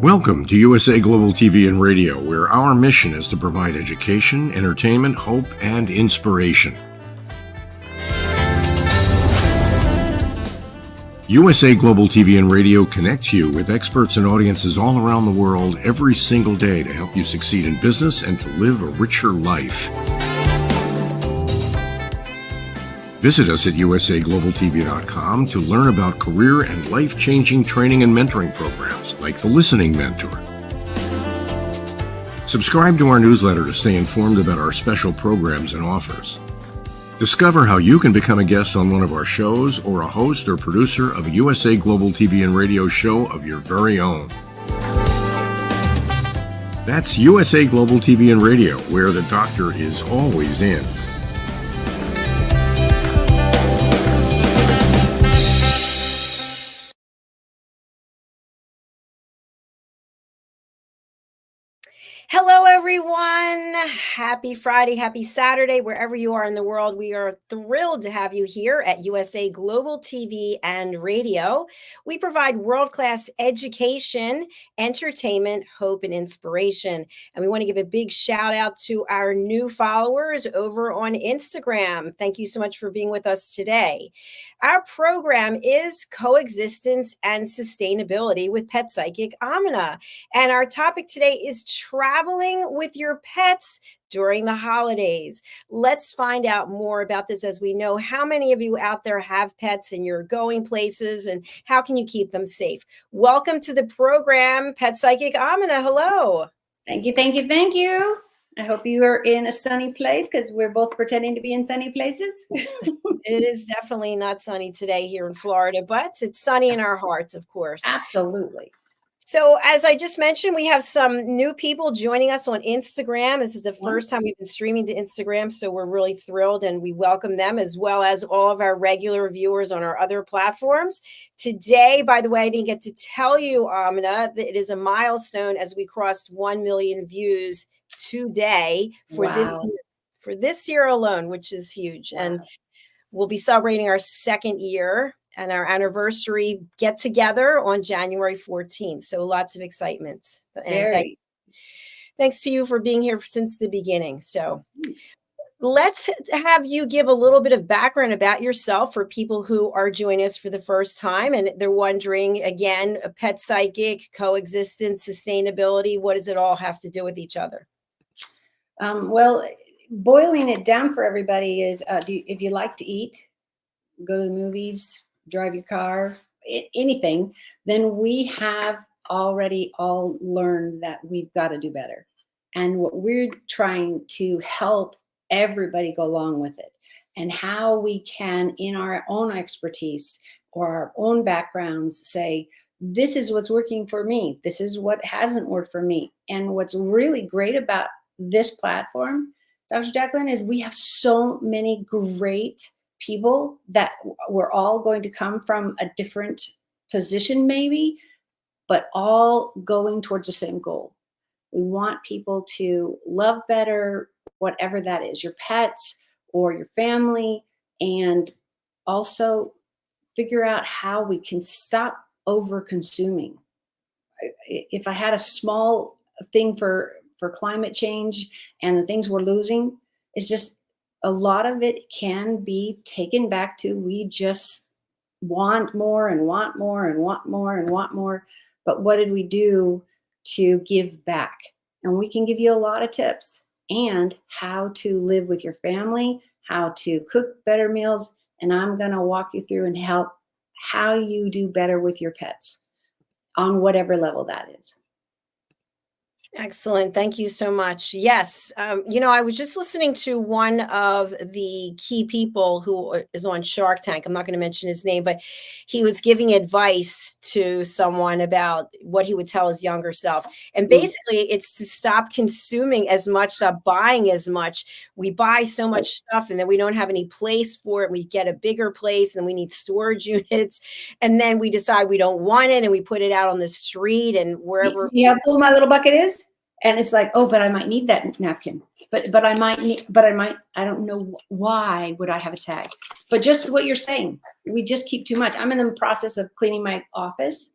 Welcome to USA Global TV and Radio, where our mission is to provide education, entertainment, hope, and inspiration. USA Global TV and Radio connects you with experts and audiences all around the world every single day to help you succeed in business and to live a richer life. Visit us at usaglobaltv.com to learn about career and life-changing training and mentoring programs like the Listening Mentor. Subscribe to our newsletter to stay informed about our special programs and offers. Discover how you can become a guest on one of our shows or a host or producer of a USA Global TV and Radio show of your very own. That's USA Global TV and Radio, where the doctor is always in. Hello, everyone. Happy Friday, happy Saturday, wherever you are in the world. We are thrilled to have you here at USA Global TV and Radio. We provide world-class education, entertainment, hope, and inspiration. And we want to give a big shout out to our new followers over on Instagram. Thank you so much for being with us today. Our program is Coexistence and Sustainability with Pet Psychic AMINAH. And our topic today is traveling with your pets during the holidays. Let's find out more about this, as we know how many of you out there have pets and you're going places, and how can you keep them safe? Welcome to the program, Pet Psychic AMINAH. Hello. Thank you, thank you, thank you. I hope you are in a sunny place, because we're both pretending to be in sunny places. It is definitely not sunny today here in Florida, but it's sunny in our hearts, of course. Absolutely. So as I just mentioned, we have some new people joining us on Instagram. This is the first time we've been streaming to Instagram, so we're really thrilled, and we welcome them, as well as all of our regular viewers on our other platforms. Today, by the way, I didn't get to tell you, AMINAH, that it is a milestone as we crossed 1 million views today for this year alone, which is huge. Wow. And we'll be celebrating our second year and our anniversary get together on January 14th. So lots of excitement. And thanks to you for being here since the beginning. So let's have you give a little bit of background about yourself for people who are joining us for the first time. And they're wondering, again, a pet psychic, coexistence, sustainability, what does it all have to do with each other? Well, boiling it down for everybody is, if you like to eat, go to the movies, drive your car, anything, then we have already all learned that we've got to do better. And what we're trying to help everybody go along with it, and how we can, in our own expertise or our own backgrounds, say, this is what's working for me. This is what hasn't worked for me. And what's really great about this platform, Dr. Jacalyn, is we have so many great people that we're all going to come from a different position maybe, but all going towards the same goal. We want people to love better, whatever that is, your pets or your family, and also figure out how we can stop over consuming. If I had a small thing for climate change and the things we're losing, it's just a lot of it can be taken back to, we just want more and want more and want more and want more. But what did we do to give back? And we can give you a lot of tips, and how to live with your family, how to cook better meals. And I'm going to walk you through and help how you do better with your pets on whatever level that is. Excellent. Thank you so much. Yes. I was just listening to one of the key people who is on Shark Tank. I'm not going to mention his name, but he was giving advice to someone about what he would tell his younger self. And basically it's to stop consuming as much, stop buying as much. We buy so much stuff, and then we don't have any place for it. We get a bigger place, and we need storage units. And then we decide we don't want it, and we put it out on the street and wherever. See how full my little bucket is? And it's like, oh, but I might need that napkin. But I don't know why would I have a tag. But just what you're saying, we just keep too much. I'm in the process of cleaning my office,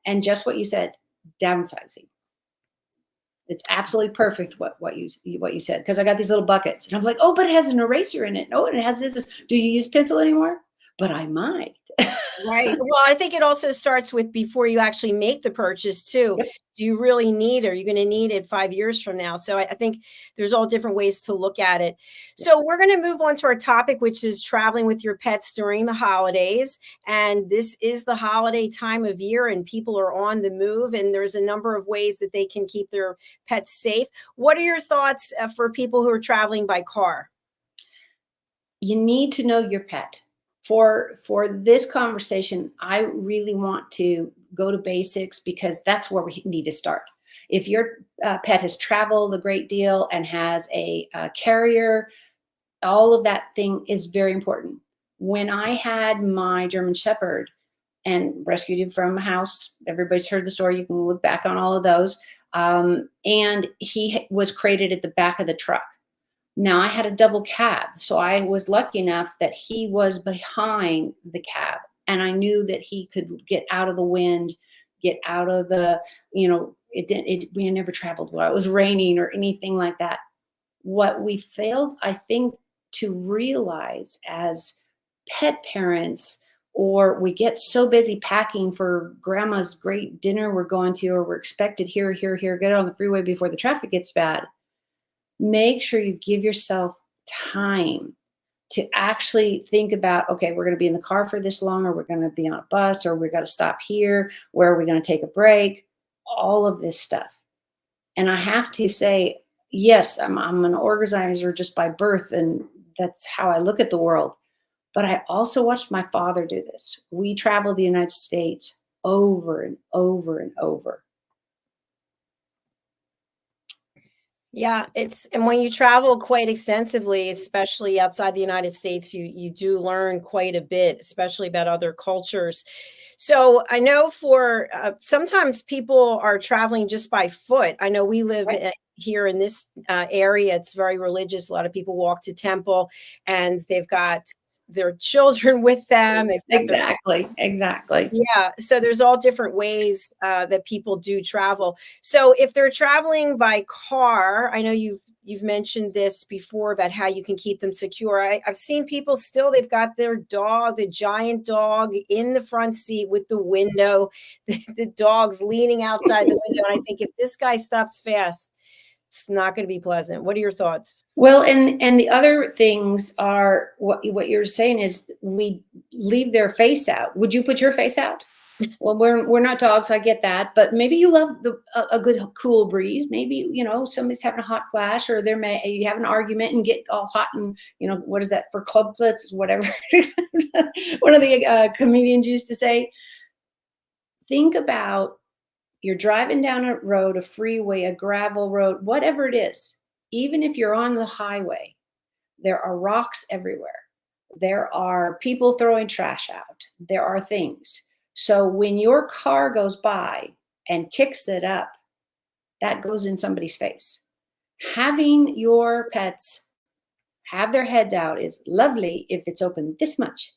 and just what you said, downsizing. It's absolutely perfect what you said, because I got these little buckets and I was like, oh, but it has an eraser in it. Oh, and it has this. Do you use pencil anymore? But I might. Right. Well, I think it also starts with before you actually make the purchase too. Yep. Do you really need it? Are you going to need it 5 years from now? So I think there's all different ways to look at it. So we're going to move on to our topic, which is traveling with your pets during the holidays. And this is the holiday time of year and people are on the move. And there's a number of ways that they can keep their pets safe. What are your thoughts for people who are traveling by car? You need to know your pet. For this conversation, I really want to go to basics, because that's where we need to start. If your pet has traveled a great deal and has a carrier, all of that thing is very important. When I had my German Shepherd and rescued him from a house, everybody's heard the story. You can look back on all of those. And he was crated at the back of the truck. Now I had a double cab, so I was lucky enough that he was behind the cab, and I knew that he could get out of the wind, get out of the, we never traveled while it was raining or anything like that. What we failed, I think, to realize as pet parents, or we get so busy packing for grandma's great dinner we're going to, or we're expected here, get on the freeway before the traffic gets bad. Make sure you give yourself time to actually think about, okay, we're going to be in the car for this long, or we're going to be on a bus, or we're going to stop here. Where are we going to take a break? All of this stuff. And I have to say, yes, I'm an organizer just by birth, and that's how I look at the world. But I also watched my father do this. We traveled the United States over and over and over. Yeah, and when you travel quite extensively, especially outside the United States, you do learn quite a bit, especially about other cultures. So I know for sometimes people are traveling just by foot. I know we live here in this area. It's very religious. A lot of people walk to temple, and they've got their children with them. Exactly. Yeah. So there's all different ways that people do travel. So if they're traveling by car, I know you've mentioned this before about how you can keep them secure. I've seen people still, they've got their dog, the giant dog, in the front seat with the window, the dog's leaning outside the window. And I think if this guy stops fast, it's not going to be pleasant. What are your thoughts? Well, and the other things are what you're saying is we leave their face out. Would you put your face out? Well, we're not dogs, so I get that. But maybe you love a good cool breeze. Maybe somebody's having a hot flash, or you have an argument and get all hot, and what is that for club foots, whatever. One of the comedians used to say. Think about. You're driving down a road, a freeway, a gravel road, whatever it is. Even if you're on the highway, there are rocks everywhere. There are people throwing trash out. There are things. So when your car goes by and kicks it up, that goes in somebody's face. Having your pets have their heads out is lovely if it's open this much.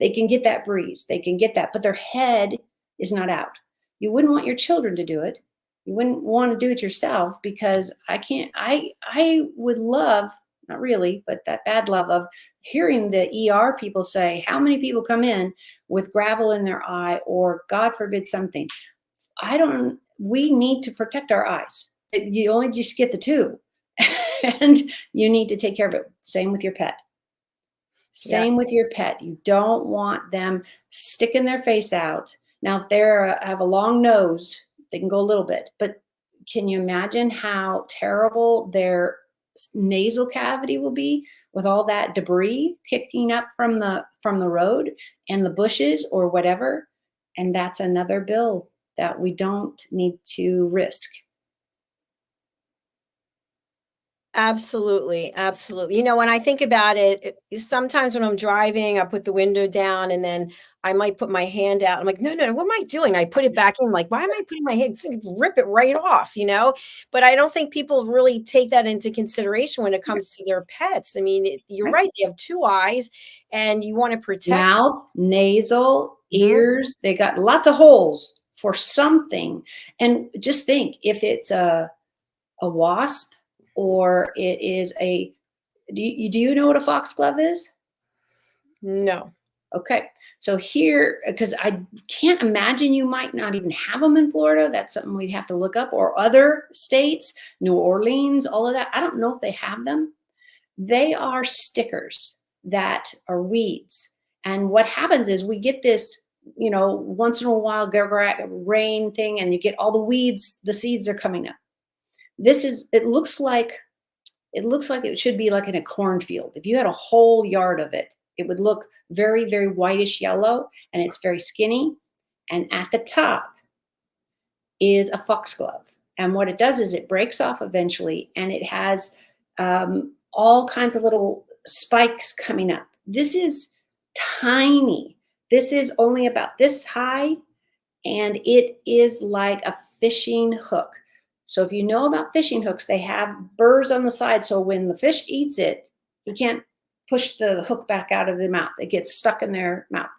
They can get that breeze. They can get that, but their head is not out. You wouldn't want your children to do it. You wouldn't want to do it yourself, because I would love, not really, but that bad love of hearing the ER people say, how many people come in with gravel in their eye, or God forbid something. We need to protect our eyes. You only just get the two and you need to take care of it. Same with your pet. Same with your pet. You don't want them sticking their face out. Now, if they have a long nose, they can go a little bit, but can you imagine how terrible their nasal cavity will be with all that debris kicking up from the road and the bushes or whatever? And that's another bill that we don't need to risk. Absolutely. When I think about it, sometimes when I'm driving, I put the window down and then I might put my hand out. I'm like, no, what am I doing? I put it back in. Like, why am I putting my hand? Rip it right off, But I don't think people really take that into consideration when it comes to their pets. I mean, you're right. They have two eyes, and you want to protect mouth, nasal, ears. They got lots of holes for something. And just think, if it's a wasp, or it is do you know what a foxglove is? No. Okay. So here, because I can't imagine, you might not even have them in Florida. That's something we'd have to look up, or other states, New Orleans, all of that. I don't know if they have them. They are stickers that are weeds. And what happens is we get this, once in a while, rain thing, and you get all the weeds, the seeds are coming up. It looks like it should be like in a cornfield. If you had a whole yard of it, it would look very, very whitish yellow, and it's very skinny. And at the top is a foxglove. And what it does is it breaks off eventually, and it has all kinds of little spikes coming up. This is tiny. This is only about this high, and it is like a fishing hook. So if you know about fishing hooks, they have burrs on the side. So when the fish eats it, he can't push the hook back out of their mouth. It gets stuck in their mouth.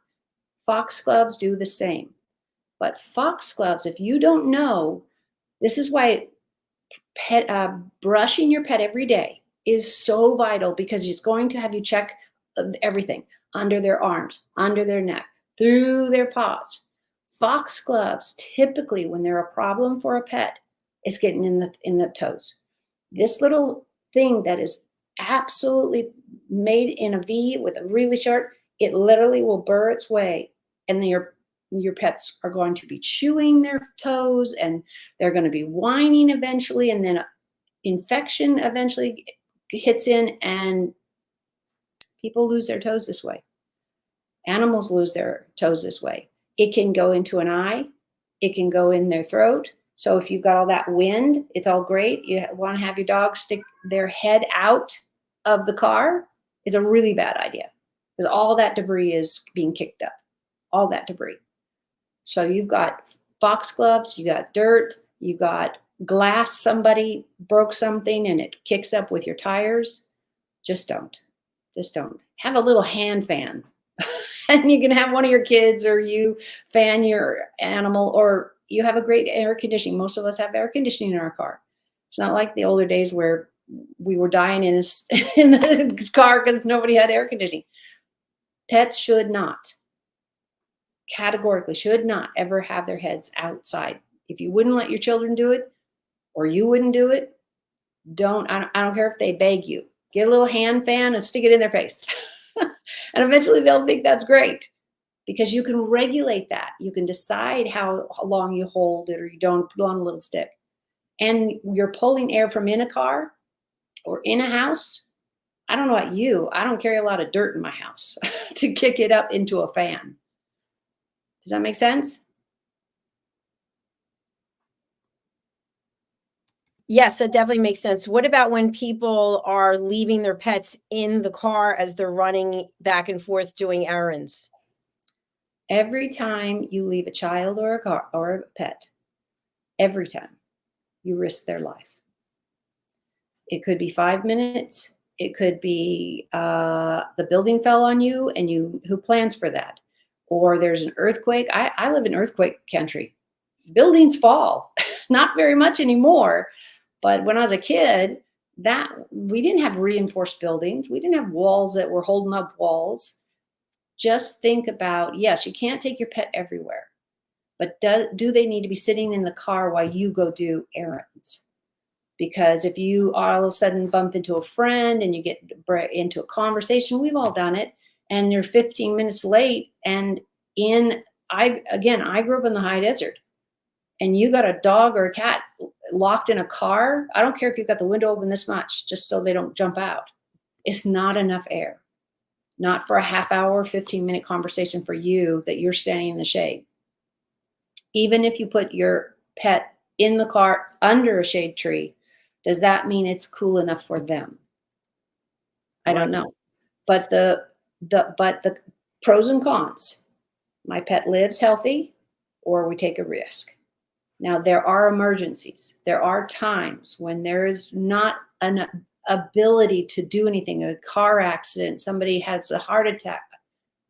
Foxgloves do the same. But foxgloves, if you don't know, this is why brushing your pet every day is so vital, because it's going to have you check everything under their arms, under their neck, through their paws. Foxgloves, typically when they're a problem for a pet, is getting in the toes. This little thing that is absolutely made in a V with a really short, it literally will burr its way, and your pets are going to be chewing their toes, and they're going to be whining eventually, and then infection eventually hits in, and people lose their toes this way. Animals lose their toes this way. It can go into an eye. It can go in their throat. So if you've got all that wind, it's all great. You want to have your dog stick their head out of the car. It's a really bad idea, because all that debris is being kicked up, all that debris. So you've got foxgloves, you got dirt, you got glass, somebody broke something and it kicks up with your tires. Just don't. Have a little hand fan. And you can have one of your kids, or you fan your animal, or you have a great air conditioning. Most of us have air conditioning in our car. It's not like the older days where we were dying in the car because nobody had air conditioning. Pets should not, categorically should not ever have their heads outside. If you wouldn't let your children do it, or you wouldn't do it, I don't care if they beg you. Get a little hand fan and stick it in their face. And eventually they'll think that's great, because you can regulate that. You can decide how long you hold it, or you don't, put on a little stick. And you're pulling air from in a car or in a house. I don't know about you. I don't carry a lot of dirt in my house to kick it up into a fan. Does that make sense? Yes, that definitely makes sense. What about when people are leaving their pets in the car as they're running back and forth doing errands? Every time you leave a child or a car or a pet, every time, you risk their life. It could be 5 minutes. It could be the building fell on you, and who plans for that? Or there's an earthquake. I live in earthquake country. Buildings fall, not very much anymore. But when I was a kid, we didn't have reinforced buildings. We didn't have walls that were holding up walls. Just think about, yes, you can't take your pet everywhere, but do they need to be sitting in the car while you go do errands? Because if you all of a sudden bump into a friend and you get into a conversation, we've all done it, and you're 15 minutes late, and I grew up in the high desert, and you got a dog or a cat locked in a car. I don't care if you've got the window open this much, just so they don't jump out. It's not enough air. Not for a half hour, 15-minute conversation for you that you're standing in the shade. Even if you put your pet in the car under a shade tree, does that mean it's cool enough for them? I don't know. But the pros and cons. My pet lives healthy, or we take a risk. Now, there are emergencies. There are times when there is not an ability to do anything, a car accident, somebody has a heart attack.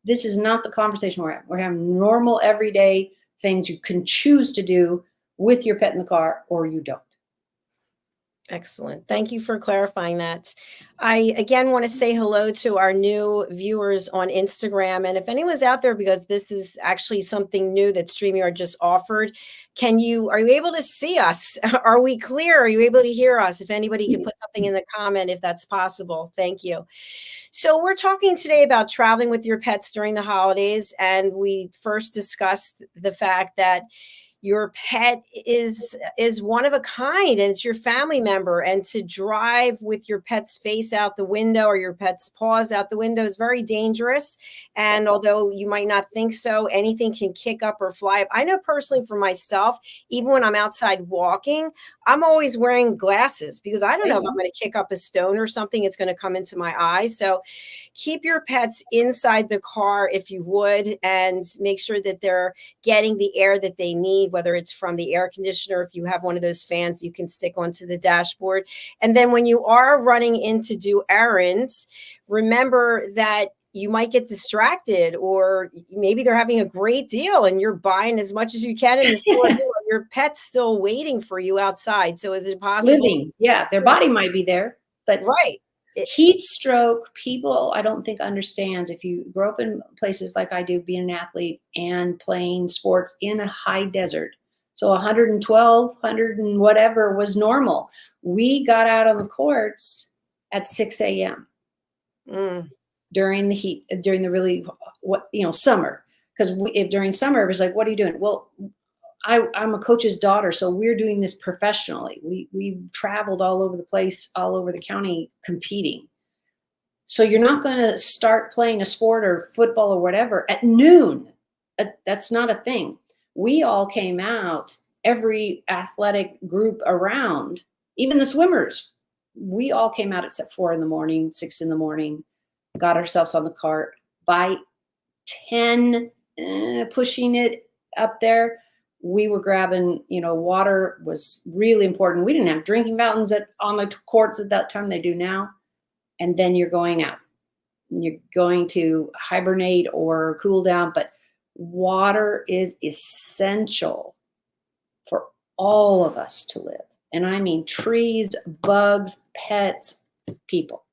This is not the conversation we're having. We're having normal, everyday things you can choose to do with your pet in the car, or you don't. Excellent. Thank you for clarifying that. I again want to say hello to our new viewers on Instagram. And if anyone's out there, because this is actually something new that StreamYard just offered, are you able to see us? Are we clear? Are you able to hear us? If anybody can put something in the comment, if that's possible. Thank you. So we're talking today about traveling with your pets during the holidays. And we first discussed the fact that your pet is one of a kind, and it's your family member, and to drive with your pet's face out the window or your pet's paws out the window is very dangerous. And although you might not think so, anything can kick up or fly up. I know personally for myself, even when I'm outside walking, I'm always wearing glasses because I don't know if I'm going to kick up a stone or something, it's going to come into my eye. So keep your pets inside the car if you would, and make sure that they're getting the air that they need, whether it's from the air conditioner, if you have one of those fans you can stick onto the dashboard. And then when you are running in to do errands, remember that you might get distracted, or maybe they're having a great deal and you're buying as much as you can in the store. Your pet's still waiting for you outside. So is it possible? Living, yeah, their body might be there, but right. Heat stroke, people I don't think understands. If you grow up in places like I do, being an athlete and playing sports in a high desert, so 112, 100 and whatever was normal. We got out on the courts at 6 a.m. During the heat, during the really, summer. Because if during summer, it was like, what are you doing? Well, I'm a coach's daughter, so we're doing this professionally. We traveled all over the place, all over the county competing. So you're not going to start playing a sport or football or whatever at noon. That's not a thing. We all came out, every athletic group around, even the swimmers. We all came out at 4 in the morning, 6 in the morning, got ourselves on the cart. By 10, pushing it up there, we were grabbing, water was really important. We didn't have drinking fountains on the courts at that time. They do now. And then you're going out. You're going to hibernate or cool down. But water is essential for all of us to live. And I mean trees, bugs, pets, people.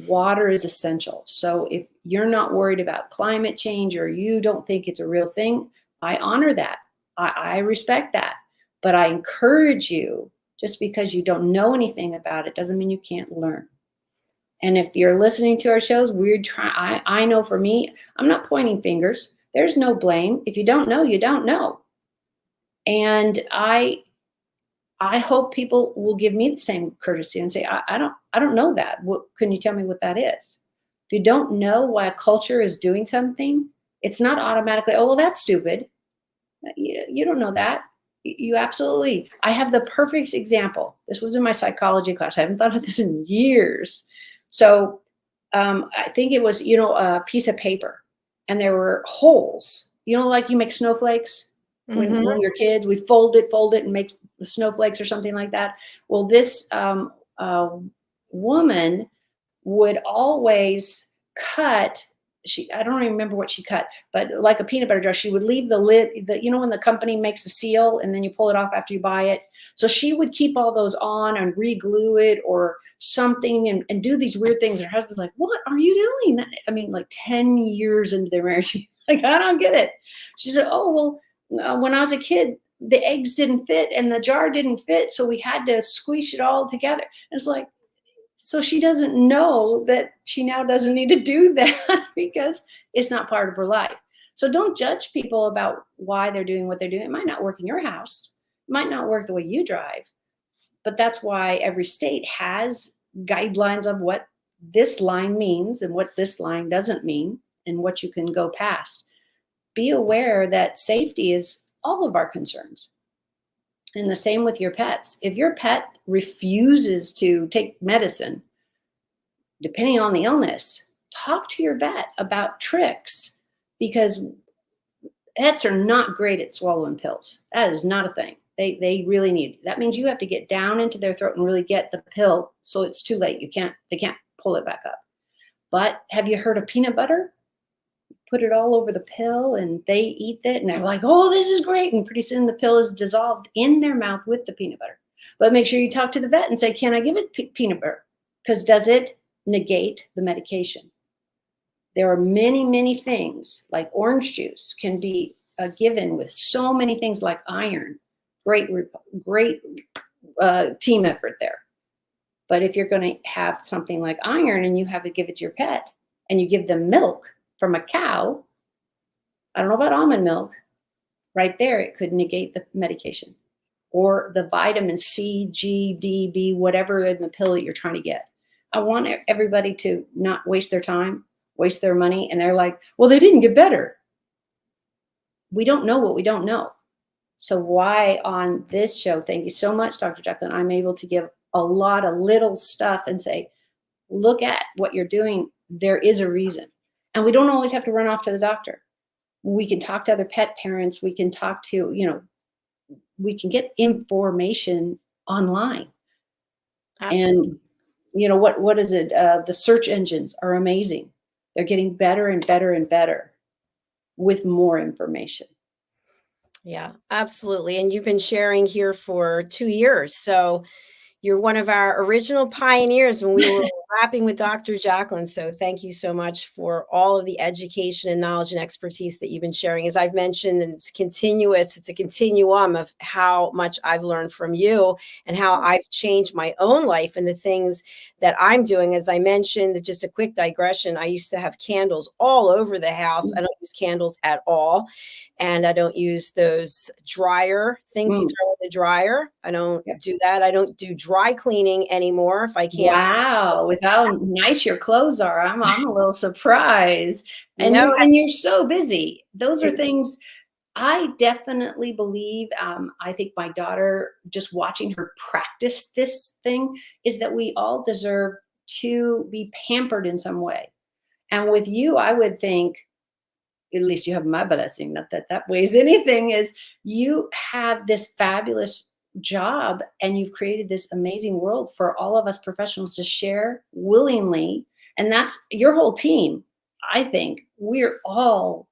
Water is essential. So if you're not worried about climate change or you don't think it's a real thing, I honor that. I respect that, but I encourage you, just because you don't know anything about it doesn't mean you can't learn. And if you're listening to our shows, I know for me, I'm not pointing fingers. There's no blame. If you don't know, you don't know. And I hope people will give me the same courtesy and say, I don't know that. Can you tell me what that is? If you don't know why a culture is doing something, it's not automatically, oh, well, that's stupid. You don't know that. You absolutely. I have the perfect example. This was in my psychology class. I haven't thought of this in years. So I think it was, a piece of paper, and there were holes, like you make snowflakes when you're kids, we fold it and make the snowflakes or something like that. Well, this woman would always cut, I don't remember what she cut, but like a peanut butter jar, she would leave the lid, when the company makes a seal and then you pull it off after you buy it. So she would keep all those on and re-glue it or something and do these weird things. Her husband's like, what are you doing? I mean, like 10 years into their marriage, like, I don't get it. She said, oh, well, when I was a kid, the eggs didn't fit and the jar didn't fit. So we had to squish it all together. And it's like, so she doesn't know that she now doesn't need to do that because it's not part of her life. So don't judge people about why they're doing what they're doing. It might not work in your house. It might not work the way you drive. But that's why every state has guidelines of what this line means and what this line doesn't mean and what you can go past. Be aware that safety is all of our concerns. And the same with your pets. If your pet refuses to take medicine, depending on the illness, talk to your vet about tricks, because pets are not great at swallowing pills. That is not a thing. They really need. That means you have to get down into their throat and really get the pill, so it's too late. They can't pull it back up. But have you heard of peanut butter? put it all over the pill and they eat it and they're like, oh, this is great. And pretty soon the pill is dissolved in their mouth with the peanut butter. But make sure you talk to the vet and say, can I give it peanut butter? Because does it negate the medication? There are many, many things like orange juice can be given with so many things like iron. Great team effort there. But if you're going to have something like iron and you have to give it to your pet and you give them milk from a cow, I don't know about almond milk, right there, it could negate the medication or the vitamin C, G, D, B, whatever in the pill that you're trying to get. I want everybody to not waste their time, waste their money. And they're like, well, they didn't get better. We don't know what we don't know. So why on this show, thank you so much, Dr. Jacalyn, I'm able to give a lot of little stuff and say, look at what you're doing. There is a reason. And we don't always have to run off to the doctor. We can talk to other pet parents. We can talk to, we can get information online. Absolutely. And what is it? The search engines are amazing. They're getting better and better and better with more information. Yeah, absolutely. And you've been sharing here for 2 years. So you're one of our original pioneers when we were rapping with Dr. Jacalyn. So thank you so much for all of the education and knowledge and expertise that you've been sharing. As I've mentioned, and it's continuous, it's a continuum of how much I've learned from you and how I've changed my own life and the things that I'm doing. As I mentioned, just a quick digression, I used to have candles all over the house. I don't use candles at all. And I don't use those dryer things you throw in the dryer. I don't do that. I don't do dry cleaning anymore if I can't. Wow, with how nice your clothes are, I'm a little surprised. And you're so busy. Those are things I definitely believe. I think my daughter, just watching her practice this thing, is that we all deserve to be pampered in some way. And with you, I would think, at least you have my blessing, not that that weighs anything, is you have this fabulous job and you've created this amazing world for all of us professionals to share willingly. And that's your whole team. I think we're all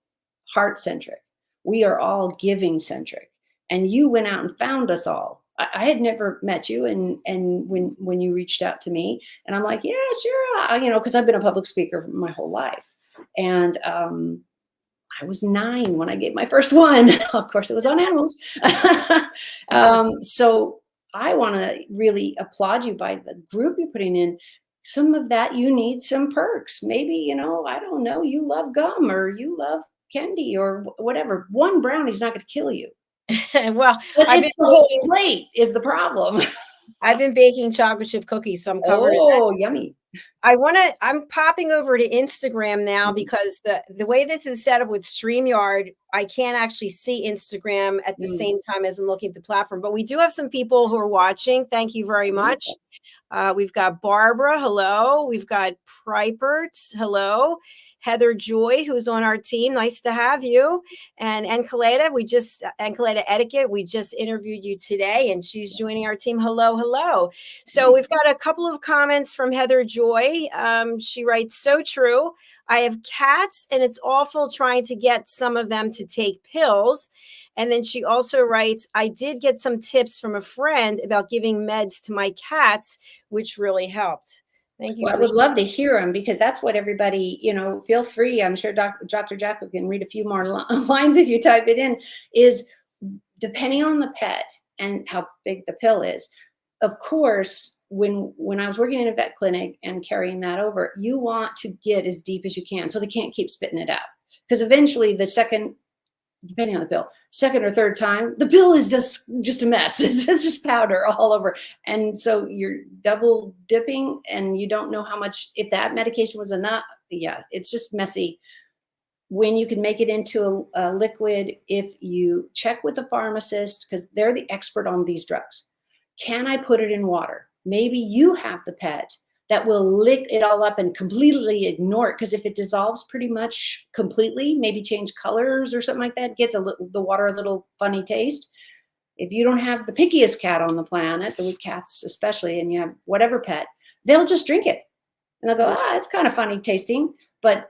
heart-centric. We are all giving-centric. And you went out and found us all. I had never met you, and when you reached out to me, and I'm like, yeah, sure, because I've been a public speaker my whole life. And I was 9 when I gave my first one. Of course, it was on animals. So I want to really applaud you by the group you're putting in. Some of that, you need some perks. Maybe, I don't know, you love gum or you love candy or whatever. One brownie's not going to kill you. Well, but it's the whole plate is the problem. I've been baking chocolate chip cookies, so I'm covered. Oh, yummy. I'm popping over to Instagram now because the way this is set up with StreamYard, I can't actually see Instagram at the same time as I'm looking at the platform. But we do have some people who are watching. Thank you very much. We've got Barbara. Hello. We've got Pripert. Hello. Heather Joy, who's on our team. Nice to have you. And Encoleta, Encoleta Etiquette, we just interviewed you today and she's joining our team. Hello, hello. So we've got a couple of comments from Heather Joy. She writes, so true. I have cats and it's awful trying to get some of them to take pills. And then she also writes, I did get some tips from a friend about giving meds to my cats, which really helped. Thank you. Well, I would love to hear them because that's what everybody, feel free. I'm sure Dr. Jacalyn can read a few more lines if you type it in, is depending on the pet and how big the pill is. Of course, when I was working in a vet clinic and carrying that over, you want to get as deep as you can so they can't keep spitting it out. Because eventually depending on the pill, second or third time, the pill is just a mess. It's just powder all over. And so you're double dipping and you don't know how much, if that medication was enough. Yeah, it's just messy. When you can make it into a liquid, if you check with the pharmacist, because they're the expert on these drugs. Can I put it in water? Maybe you have the pet that will lick it all up and completely ignore it. Because if it dissolves pretty much completely, maybe change colors or something like that, gets the water a little funny taste. If you don't have the pickiest cat on the planet, the cats especially, and you have whatever pet, they'll just drink it. And they'll go, it's kind of funny tasting. But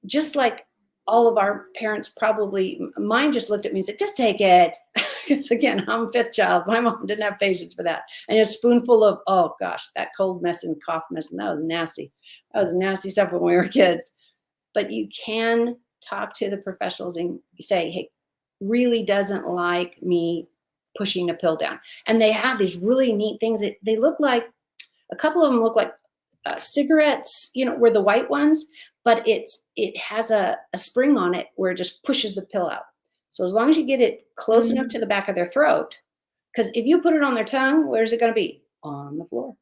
just like all of our parents probably, mine just looked at me and said, just take it. Because again, I'm a fifth child. My mom didn't have patience for that. And a spoonful of, oh gosh, that cold medicine, cough medicine, that was nasty. That was nasty stuff when we were kids. But you can talk to the professionals and say, hey, really doesn't like me pushing a pill down. And they have these really neat things that they look like, a couple of them look like cigarettes, you know, were the white ones, but it has a spring on it where it just pushes the pill out. So as long as you get it close enough to the back of their throat, because if you put it on their tongue, where's it going to be? On the floor.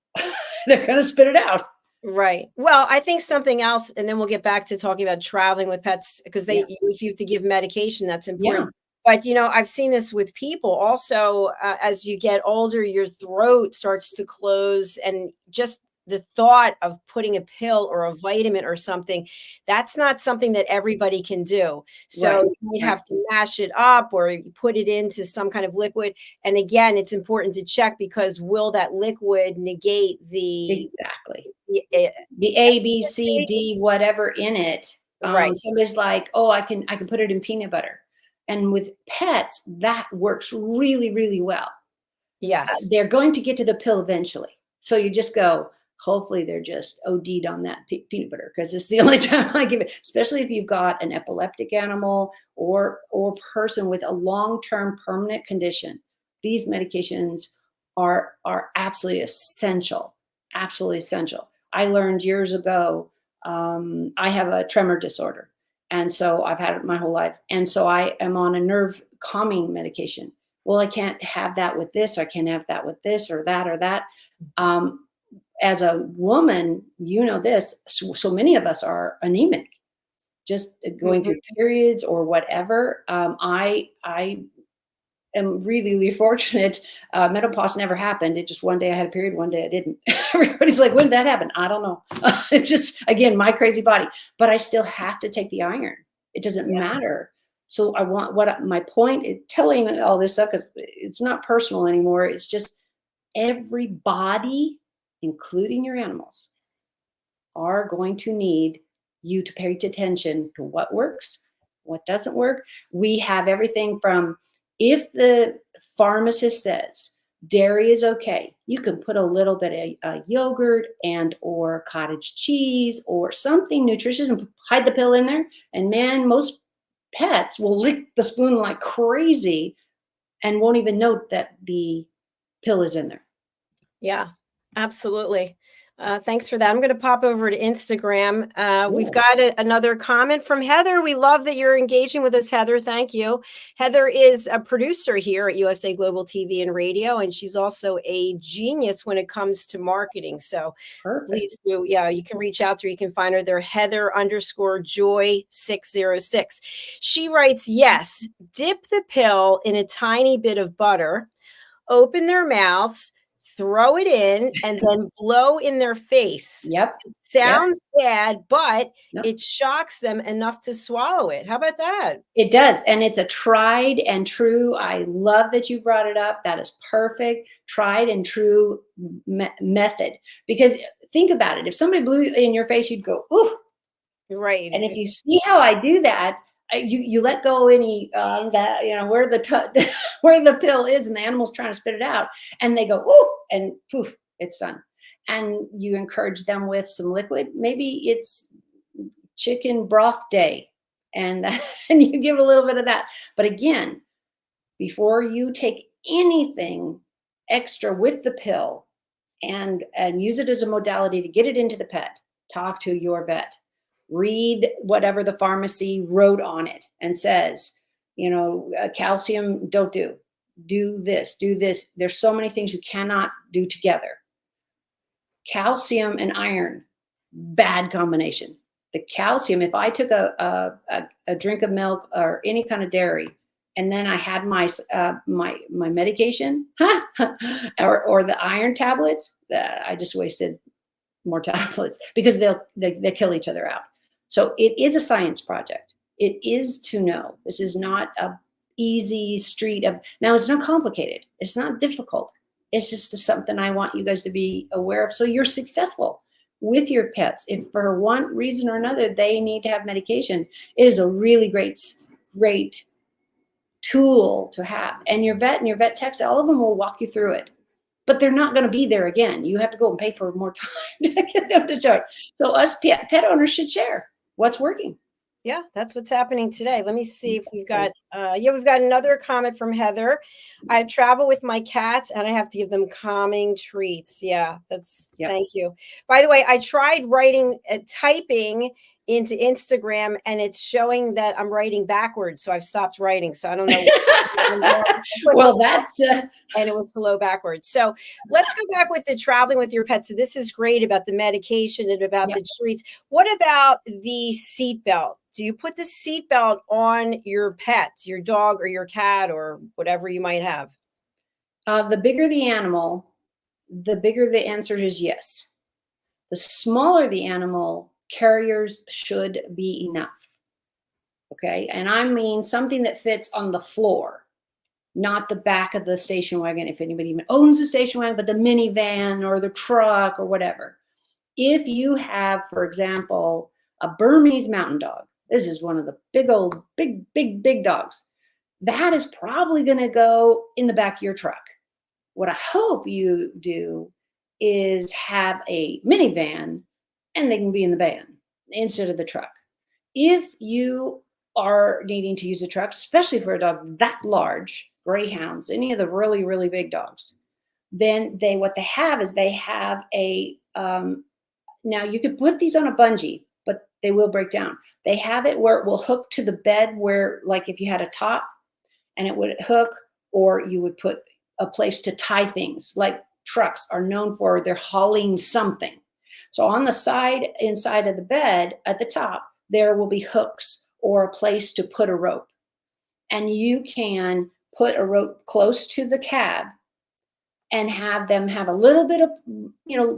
They're going to spit it out. Right. Well, I think something else, and then we'll get back to talking about traveling with pets, because if you have to give medication, that's important. But, you know, I've seen this with people also, as you get older, your throat starts to close, and just the thought of putting a pill or a vitamin or something, that's not something that everybody can do. So you might have to mash it up or you put it into some kind of liquid. And again, it's important to check, because will that liquid negate the the A, B, C, D, whatever in it. Somebody's like, oh, I can put it in peanut butter. And with pets, that works really, really well. Yes. They're going to get to the pill eventually. So you just go, hopefully they're just OD'd on that peanut butter, because it's the only time I give it, especially if you've got an epileptic animal or person with a long-term permanent condition. These medications are absolutely essential, absolutely essential. I learned years ago, I have a tremor disorder. And so I've had it my whole life. And so I am on a nerve calming medication. Well, I can't have that with this, or I can't have that with this or that or that. As a woman, you know this, so many of us are anemic, just going through periods or whatever. I am really fortunate. Menopause never happened. It just, one day I had a period, one day I didn't. Everybody's like, when did that happen? I don't know. It's just, again, my crazy body. But I still have to take the iron. It doesn't matter. So I want, my point is telling all this stuff, because it's not personal anymore. It's just every body, including your animals, are going to need you to pay attention to what works, what doesn't work. We have everything from, if the pharmacist says dairy is okay, you can put a little bit of yogurt and or cottage cheese or something nutritious and hide the pill in there. And man, most pets will lick the spoon like crazy and won't even note that the pill is in there. Yeah, absolutely. Thanks for that. I'm going to pop over to Instagram. We've got another comment from Heather. We love that you're engaging with us, Heather. Thank you. Heather is a producer here at USA Global TV and Radio, and she's also a genius when it comes to marketing. So please do. Yeah, you can reach out to her. You can find her there, Heather_Joy606. She writes, yes, dip the pill in a tiny bit of butter, open their mouths, throw it in, and then blow in their face. Yep. It sounds bad, but it shocks them enough to swallow it. How about that? It does. And it's a tried and true. I love that you brought it up. That is perfect. Tried and true method. Because think about it. If somebody blew in your face, you'd go, ooh. Right. And if you see how I do that, you let go any that, you know, where the where the pill is, and the animal's trying to spit it out, and they go ooh, and poof, it's done. And you encourage them with some liquid. Maybe it's chicken broth day, and you give a little bit of that. But again, before you take anything extra with the pill and use it as a modality to get it into the pet, talk to your vet. Read whatever the pharmacy wrote on it and says, you know, calcium, don't do this, do this. There's so many things you cannot do together. Calcium and iron, bad combination. The calcium, if I took a drink of milk or any kind of dairy, and then I had my medication, or the iron tablets, I just wasted more tablets, because they kill each other out. So it is a science project. It is to know. This is not a easy street of, now it's not complicated. It's not difficult. It's just something I want you guys to be aware of, so you're successful. with your pets. If for one reason or another they need to have medication, it is a really great tool to have. And your vet techs, all of them will walk you through it. But they're not going to be there again. You have to go and pay for more time to get them to show. So us pet owners should share what's working. Yeah, that's what's happening today. Let me see if we've got, we've got another comment from Heather. I travel with my cats and I have to give them calming treats. Yeah, thank you. By the way, I tried typing into Instagram and it's showing that I'm writing backwards. So I've stopped writing. So I don't know. Well, that's and it was hello backwards. So let's go back with the traveling with your pets. So this is great about the medication and about the treats. What about the seatbelt? Do you put the seatbelt on your pets, your dog or your cat or whatever you might have? The bigger the animal, the bigger the answer is yes. The smaller the animal, carriers should be enough. Okay. And I mean something that fits on the floor, not the back of the station wagon, if anybody even owns a station wagon, but the minivan or the truck or whatever. If you have, for example, a Burmese mountain dog, this is one of the big dogs, that is probably going to go in the back of your truck. What I hope you do is have a minivan and they can be in the van instead of the truck. If you are needing to use a truck, especially for a dog that large, greyhounds, any of the really big dogs, then what they have is they have a, now you could put these on a bungee, but they will break down. They have it where it will hook to the bed where, like if you had a top and it would hook, or you would put a place to tie things, like trucks are known for, they're hauling something. So on the side, inside of the bed at the top, there will be hooks or a place to put a rope. And you can put a rope close to the cab and have them have a little bit of,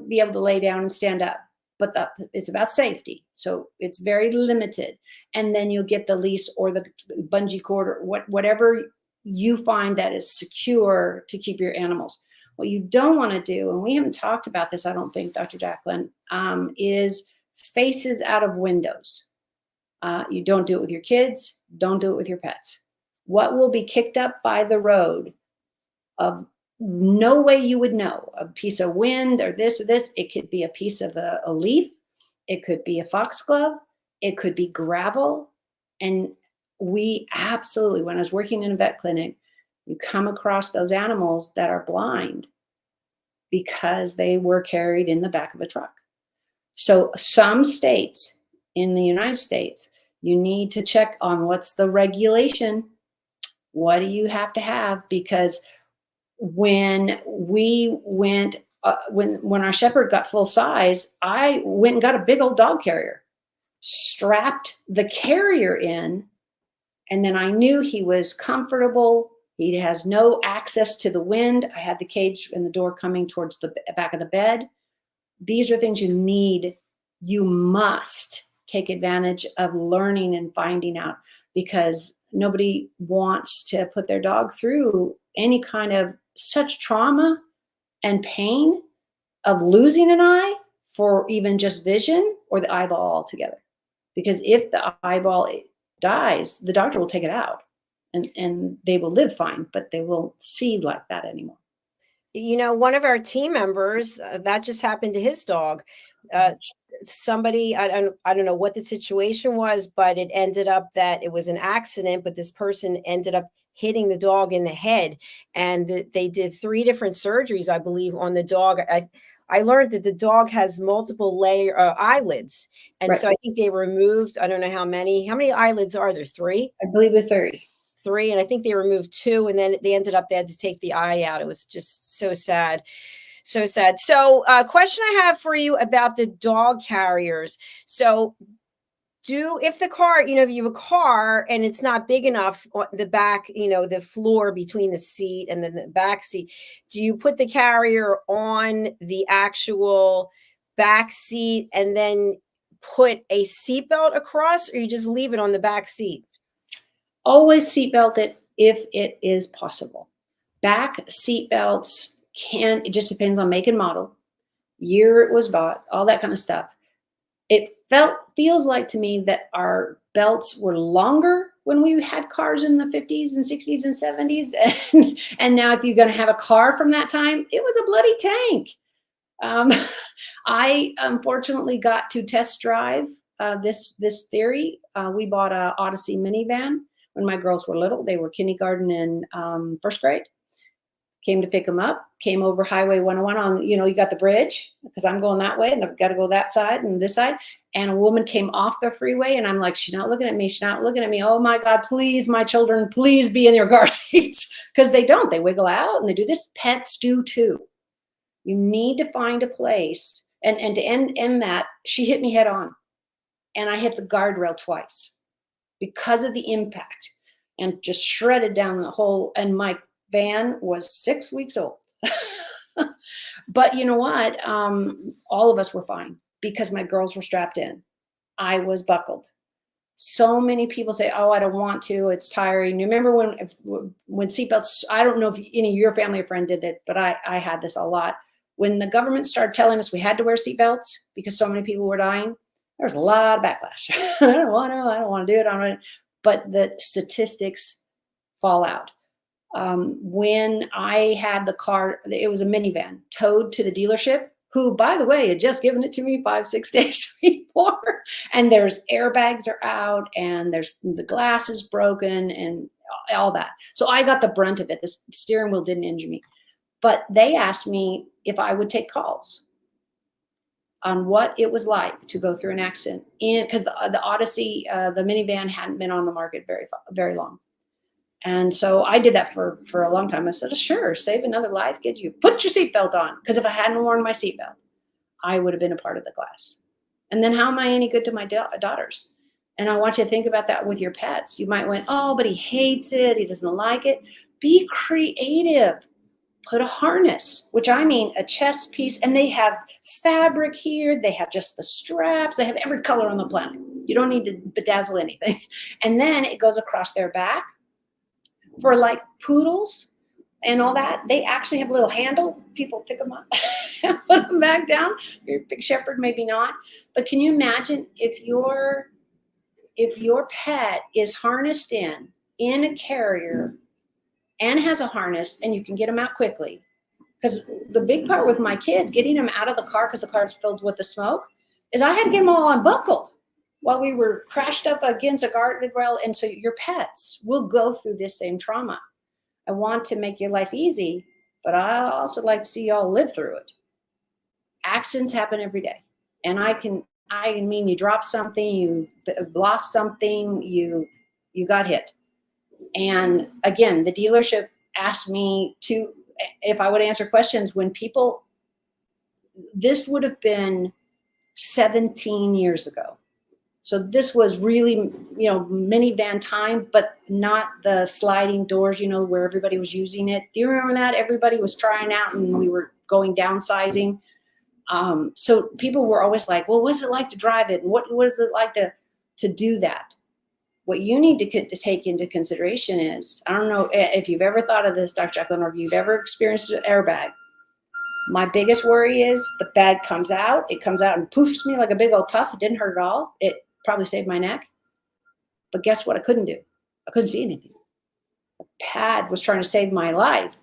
be able to lay down and stand up. But it's about safety. So it's very limited. And then you'll get the leash or the bungee cord or whatever you find that is secure to keep your animals. What you don't want to do, and we haven't talked about this, I don't think, Dr. Jacalyn, is faces out of windows. You don't do it with your kids. Don't do it with your pets. What will be kicked up by the road of no way you would know, a piece of wind or this or this. It could be a piece of a leaf. It could be a foxglove. It could be gravel. And we absolutely, when I was working in a vet clinic, you come across those animals that are blind because they were carried in the back of a truck. So some states in the United States, you need to check on what's the regulation. What do you have to have? Because when we went, when our shepherd got full size, I went and got a big old dog carrier, strapped the carrier in, and then I knew he was comfortable. He has no access to the wind. I had the cage and the door coming towards the back of the bed. These are things you need. You must take advantage of learning and finding out, because nobody wants to put their dog through any kind of such trauma and pain of losing an eye for even just vision or the eyeball altogether. Because if the eyeball dies, the doctor will take it out and they will live fine, but they won't see like that anymore. One of our team members, that just happened to his dog. Somebody, I don't know what the situation was, but it ended up that it was an accident, but this person ended up hitting the dog in the head, and they did 3 different surgeries, I believe, on the dog. I learned that the dog has multiple layer eyelids. And Right. So I think they removed, I don't know how many eyelids are there? 3? I believe it's 30. 3. And I think they removed 2, and then they had to take the eye out. It was just so sad. So sad. So question I have for you about the dog carriers. So if the car, if you have a car and it's not big enough on the back, the floor between the seat and then the back seat, do you put the carrier on the actual back seat and then put a seatbelt across, or you just leave it on the back seat? Always seatbelt it if it is possible. Back seatbelts it just depends on make and model. year it was bought, all that kind of stuff. It feels like to me that our belts were longer when we had cars in the 50s and 60s and 70s. And now if you're going to have a car from that time, it was a bloody tank. I unfortunately got to test drive this theory. We bought a Odyssey minivan when my girls were little. They were kindergarten and first grade. Came to pick them up, came over Highway 101 on, you got the bridge because I'm going that way and I've got to go that side and this side. And a woman came off the freeway and I'm like, she's not looking at me. She's not looking at me. Oh my God, please, my children, please be in their car seats. Because they don't. They wiggle out and they do this. Pets do too. You need to find a place. And to end that, she hit me head on. And I hit the guardrail twice because of the impact and just shredded down the whole, and my van was 6 weeks old. But you know what? All of us were fine because my girls were strapped in. I was buckled. So many people say, oh, I don't want to, it's tiring. You remember when seatbelts, I don't know if any of your family or friend did it, but I had this a lot. When the government started telling us we had to wear seatbelts because so many people were dying, there was a lot of backlash. I don't want to do it. But the statistics fall out. When I had the car, it was a minivan towed to the dealership, who, by the way, had just given it to me 5-6 days before. And there's airbags are out and there's the glass is broken and all that. So I got the brunt of it. The steering wheel didn't injure me. But they asked me if I would take calls on what it was like to go through an accident. Because the Odyssey, the minivan hadn't been on the market very long. And so I did that for a long time. I said, sure, save another life, put your seatbelt on. Because if I hadn't worn my seatbelt, I would have been a part of the glass. And then how am I any good to my daughters? And I want you to think about that with your pets. You might went, oh, but he hates it. He doesn't like it. Be creative. Put a harness, which I mean a chest piece. And they have fabric here. They have just the straps. They have every color on the planet. You don't need to bedazzle anything. And then it goes across their back. For like poodles and all that, they actually have a little handle. People pick them up and put them back down. Your big shepherd, maybe not. But can you imagine if your pet is harnessed in a carrier and has a harness and you can get them out quickly? Because the big part with my kids, getting them out of the car because the car is filled with the smoke, is I had to get them all unbuckled while we were crashed up against a guardrail. And so your pets will go through this same trauma. I want to make your life easy, but I also like to see y'all live through it. Accidents happen every day. And I mean, you dropped something, you lost something, you got hit. And again, the dealership asked me if I would answer questions when this would have been 17 years ago. So this was really, minivan time, but not the sliding doors, where everybody was using it. Do you remember that? Everybody was trying out and we were going downsizing. So people were always like, well, what's it like to drive it? And what is it like to do that? What you need to take into consideration is, I don't know if you've ever thought of this, Dr. Jacalyn, or if you've ever experienced an airbag. My biggest worry is the bag comes out. It comes out and poofs me like a big old puff. It didn't hurt at all. It probably saved my neck. But guess what I couldn't do? I couldn't see anything. The pad was trying to save my life.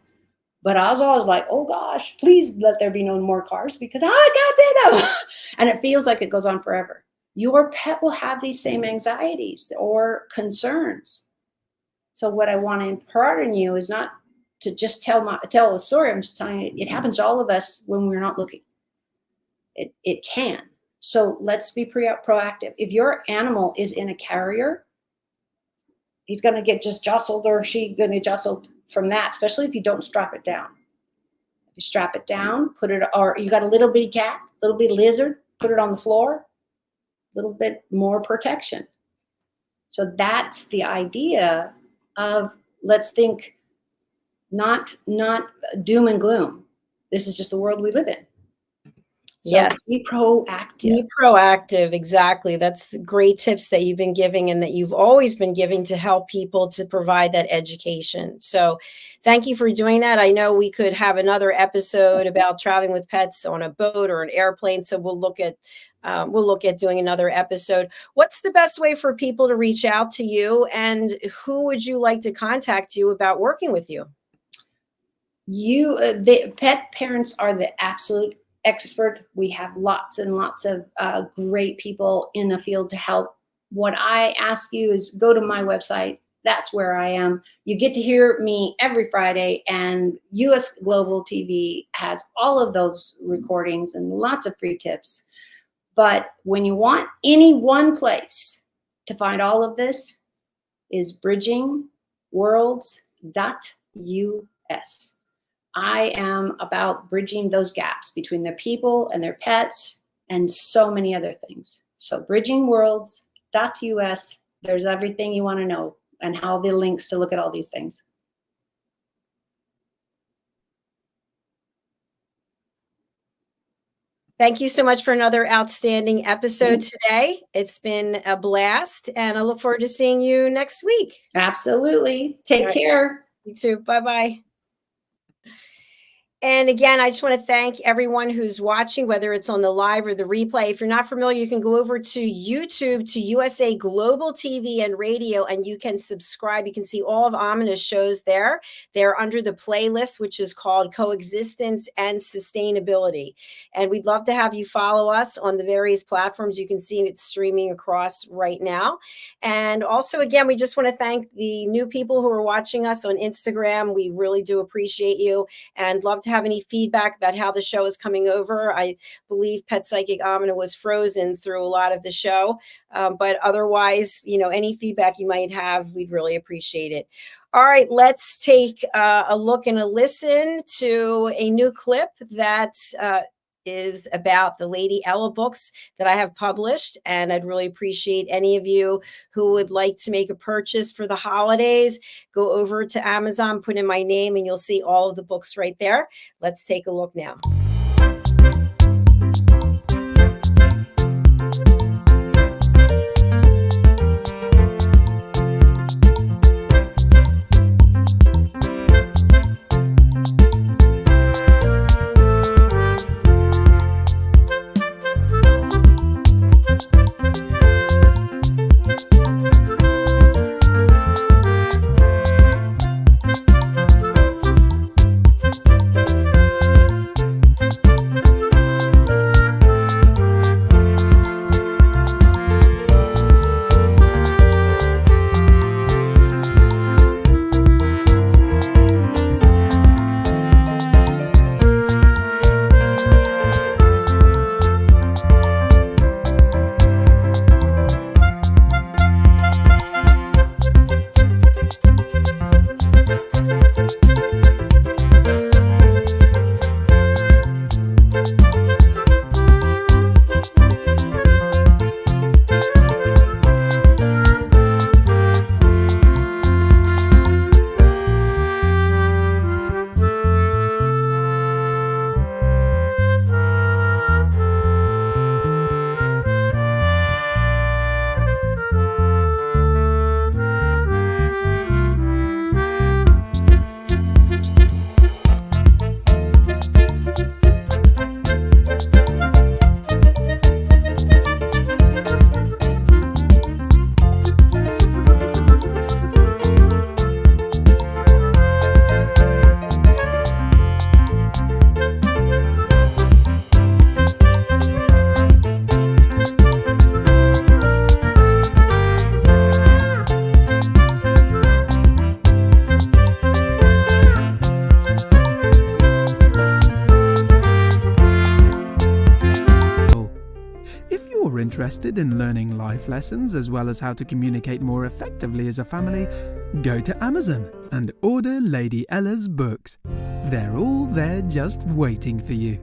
But I was always like, oh gosh, please let there be no more cars because I can't see them. And it feels like it goes on forever. Your pet will have these same anxieties or concerns. So what I want to impart in you is not to just tell a story. I'm just telling you, it happens to all of us when we're not looking. It can. So let's be proactive. If your animal is in a carrier, he's going to get just jostled or she's going to get jostled from that, especially if you don't strap it down. If you strap it down, or you got a little bitty cat, little bitty lizard, put it on the floor, a little bit more protection. So that's the idea of, let's think not doom and gloom. This is just the world we live in. So Yes. be proactive. Be proactive. Exactly. That's great tips that you've been giving and that you've always been giving to help people to provide that education. So thank you for doing that. I know we could have another episode about traveling with pets on a boat or an airplane. So we'll look at doing another episode. What's the best way for people to reach out to you, and who would you like to contact you about working with you? The pet parents are the absolute expert. We have lots and lots of great people in the field to help. What I ask you is go to my website. That's where I am. You get to hear me every Friday, and US Global TV has all of those recordings and lots of free tips. But when you want any one place to find all of this is bridgingworlds.us. I am about bridging those gaps between their people and their pets and so many other things. So bridgingworlds.us, there's everything you want to know and how the links to look at all these things. Thank you so much for another outstanding episode today. It's been a blast, and I look forward to seeing you next week. Absolutely. Take care. You too. Bye-bye. And again, I just want to thank everyone who's watching, whether it's on the live or the replay. If you're not familiar, you can go over to YouTube, to USA Global TV and Radio, and you can subscribe. You can see all of AMINAH's shows there. They're under the playlist, which is called Coexistence and Sustainability. And we'd love to have you follow us on the various platforms. You can see it's streaming across right now. And also, again, we just want to thank the new people who are watching us on Instagram. We really do appreciate you and love to have any feedback about how the show is coming over. I believe Pet Psychic AMINAH was frozen through a lot of the show, but otherwise, any feedback you might have, we'd really appreciate it. All right, let's take a look and a listen to a new clip that is about the Lady Ella books that I have published. And I'd really appreciate any of you who would like to make a purchase for the holidays. Go over to Amazon, put in my name, and you'll see all of the books right there. Let's take a look now. Interested in learning life lessons as well as how to communicate more effectively as a family, go to Amazon and order Lady Ella's books. They're all there just waiting for you.